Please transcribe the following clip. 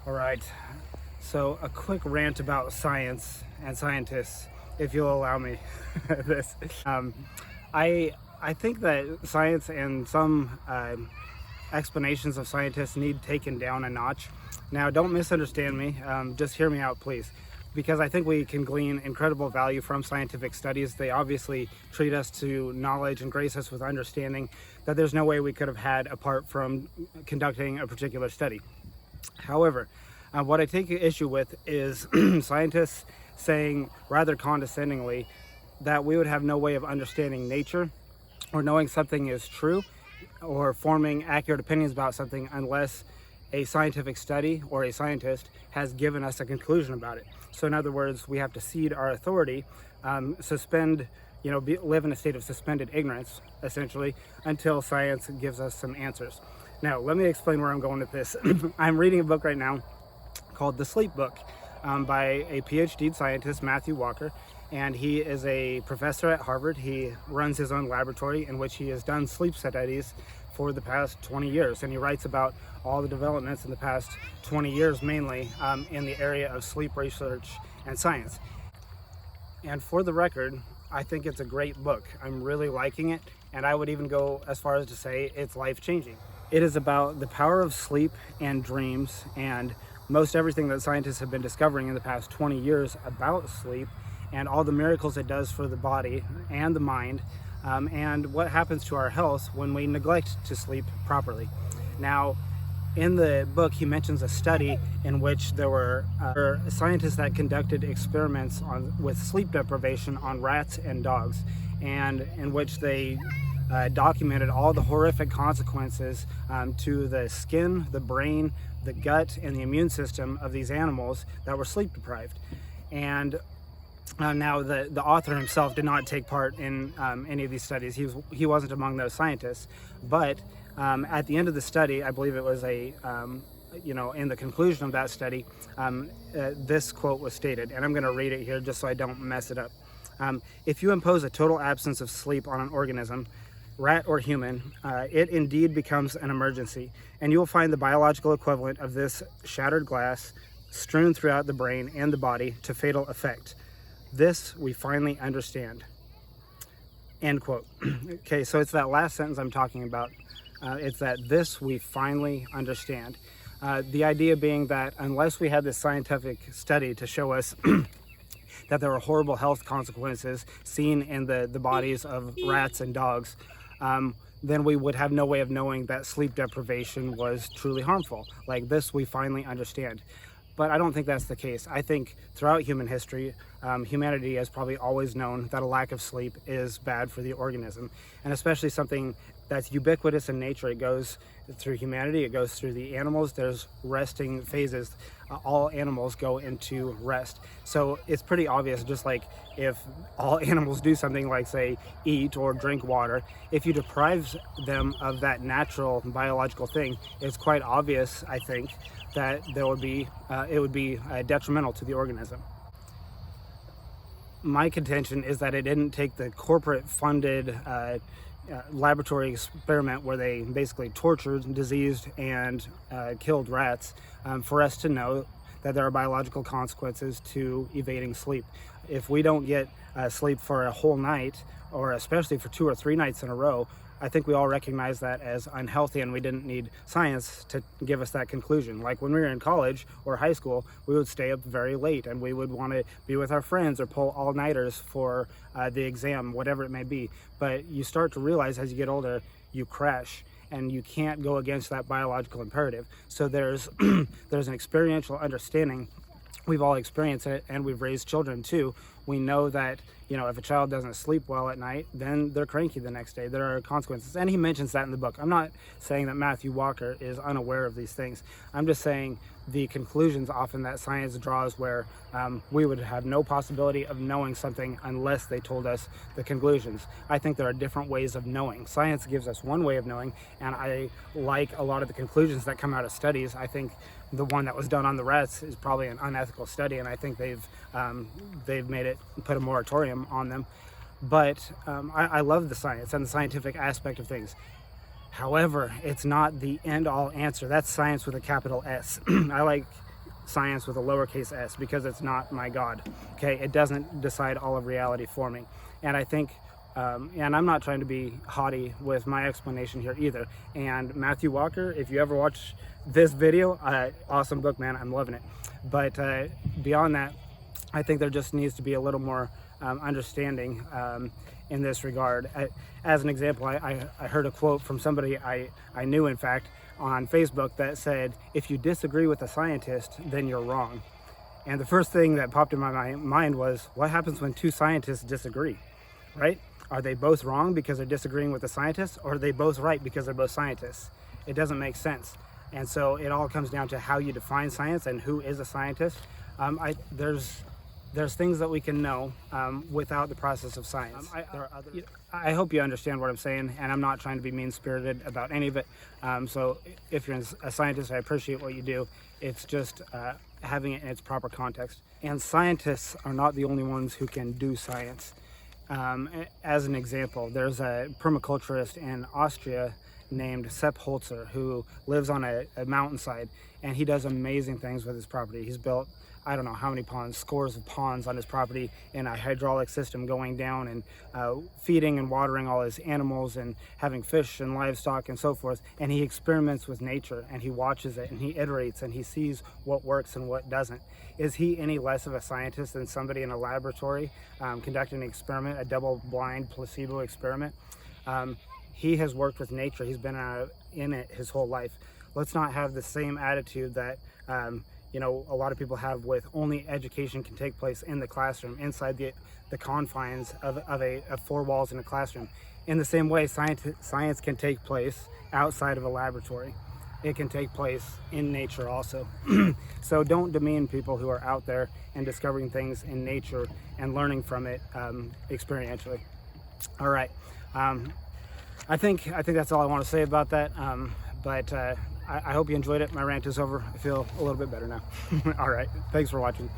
All right, so a quick rant about science and scientists, if you'll allow me this. I I think that science and some explanations of scientists need taken down a notch. Now, don't misunderstand me. Just hear me out, please, because I think we can glean incredible value from scientific studies. They obviously treat us to knowledge and grace us with understanding that there's no way we could have had apart from conducting a particular study. However, what I take issue with is scientists saying rather condescendingly that we would have no way of understanding nature or knowing something is true or forming accurate opinions about something unless a scientific study or a scientist has given us a conclusion about it. So in other words, we have to cede our authority, live in a state of suspended ignorance, essentially, until science gives us some answers. Now, let me explain where I'm going with this. I'm reading a book right now called The Sleep Book by a PhD scientist, Matthew Walker, and he is a professor at Harvard. He runs his own laboratory in which he has done sleep studies for the past 20 years, and he writes about all the developments in the past 20 years, mainly in the area of sleep research and science. And for the record, I think it's a great book. I'm really liking it, and I would even go as far as to say it's life-changing. It is about the power of sleep and dreams and most everything that scientists have been discovering in the past 20 years about sleep and all the miracles it does for the body and the mind, and what happens to our health when we neglect to sleep properly. Now, in the book, he mentions a study in which there were scientists that conducted experiments with sleep deprivation on rats and dogs, and in which they documented all the horrific consequences to the skin, the brain, the gut, and the immune system of these animals that were sleep deprived. And now the author himself did not take part in any of these studies. He wasn't among those scientists, but at the end of the study, I believe it was in the conclusion of that study, this quote was stated, and I'm going to read it here just so I don't mess it up. If you impose a total absence of sleep on an organism, rat or human, it indeed becomes an emergency, and you will find the biological equivalent of this shattered glass strewn throughout the brain and the body to fatal effect. This we finally understand. End quote. Okay, so it's that last sentence I'm talking about. It's that this we finally understand. The idea being that unless we had this scientific study to show us that there were horrible health consequences seen in the bodies of rats and dogs, then we would have no way of knowing that sleep deprivation was truly harmful. Like this, we finally understand. But I don't think that's the case. I think throughout human history, humanity has probably always known that a lack of sleep is bad for the organism, and especially something that's ubiquitous in nature. It goes through humanity, it goes through the animals. There's resting phases. All animals go into rest. So it's pretty obvious, just like if all animals do something like, say, eat or drink water, if you deprive them of that natural biological thing, it's quite obvious, I think, that it would be detrimental to the organism. My contention is that it didn't take the corporate funded laboratory experiment where they basically tortured, diseased, and killed rats for us to know that there are biological consequences to evading sleep. If we don't get sleep for a whole night, or especially for 2 or 3 nights in a row, I think we all recognize that as unhealthy, and we didn't need science to give us that conclusion. Like when we were in college or high school, we would stay up very late and we would want to be with our friends or pull all-nighters for the exam, whatever it may be. But you start to realize as you get older, you crash, and you can't go against that biological imperative. So there's an experiential understanding. We've all experienced it, and we've raised children too. We know that, if a child doesn't sleep well at night, then they're cranky the next day. There are consequences. And he mentions that in the book. I'm not saying that Matthew Walker is unaware of these things. I'm just saying the conclusions often that science draws where we would have no possibility of knowing something unless they told us the conclusions. I think there are different ways of knowing. Science gives us one way of knowing, and I like a lot of the conclusions that come out of studies. I think the one that was done on the rats is probably an unethical study, and I think they've put a moratorium on them. But I love the science and the scientific aspect of things. However, it's not the end-all answer. That's science with a capital S. I like science with a lowercase s, because it's not my God. Okay, it doesn't decide all of reality for me. And I think, and I'm not trying to be haughty with my explanation here either. And Matthew Walker, if you ever watch this video, awesome book, man, I'm loving it. But beyond that, I think there just needs to be a little more understanding in this regard. As an example, I heard a quote from somebody I knew, in fact, on Facebook that said, if you disagree with a scientist, then you're wrong. And the first thing that popped in my mind was, what happens when two scientists disagree, right? Are they both wrong because they're disagreeing with the scientists, or are they both right because they're both scientists? It doesn't make sense. And so it all comes down to how you define science and who is a scientist. There's things that we can know without the process of science. I hope you understand what I'm saying, and I'm not trying to be mean-spirited about any of it. So if you're a scientist, I appreciate what you do. It's just having it in its proper context. And scientists are not the only ones who can do science. As an example, there's a permaculturist in Austria named Sepp Holzer who lives on a mountainside, and he does amazing things with his property. He's built, I don't know how many ponds, scores of ponds on his property, in a hydraulic system going down and feeding and watering all his animals and having fish and livestock and so forth. And he experiments with nature, and he watches it, and he iterates, and he sees what works and what doesn't. Is he any less of a scientist than somebody in a laboratory conducting an experiment, a double-blind placebo experiment? He has worked with nature. He's been in it his whole life. Let's not have the same attitude that you know, a lot of people have with only education can take place in the classroom, inside the confines of four walls in a classroom. In the same way, science can take place outside of a laboratory. It can take place in nature also. So don't demean people who are out there and discovering things in nature and learning from it experientially. All right. I think that's all I want to say about that. But I hope you enjoyed it. My rant is over. I feel a little bit better now. All right. Thanks for watching.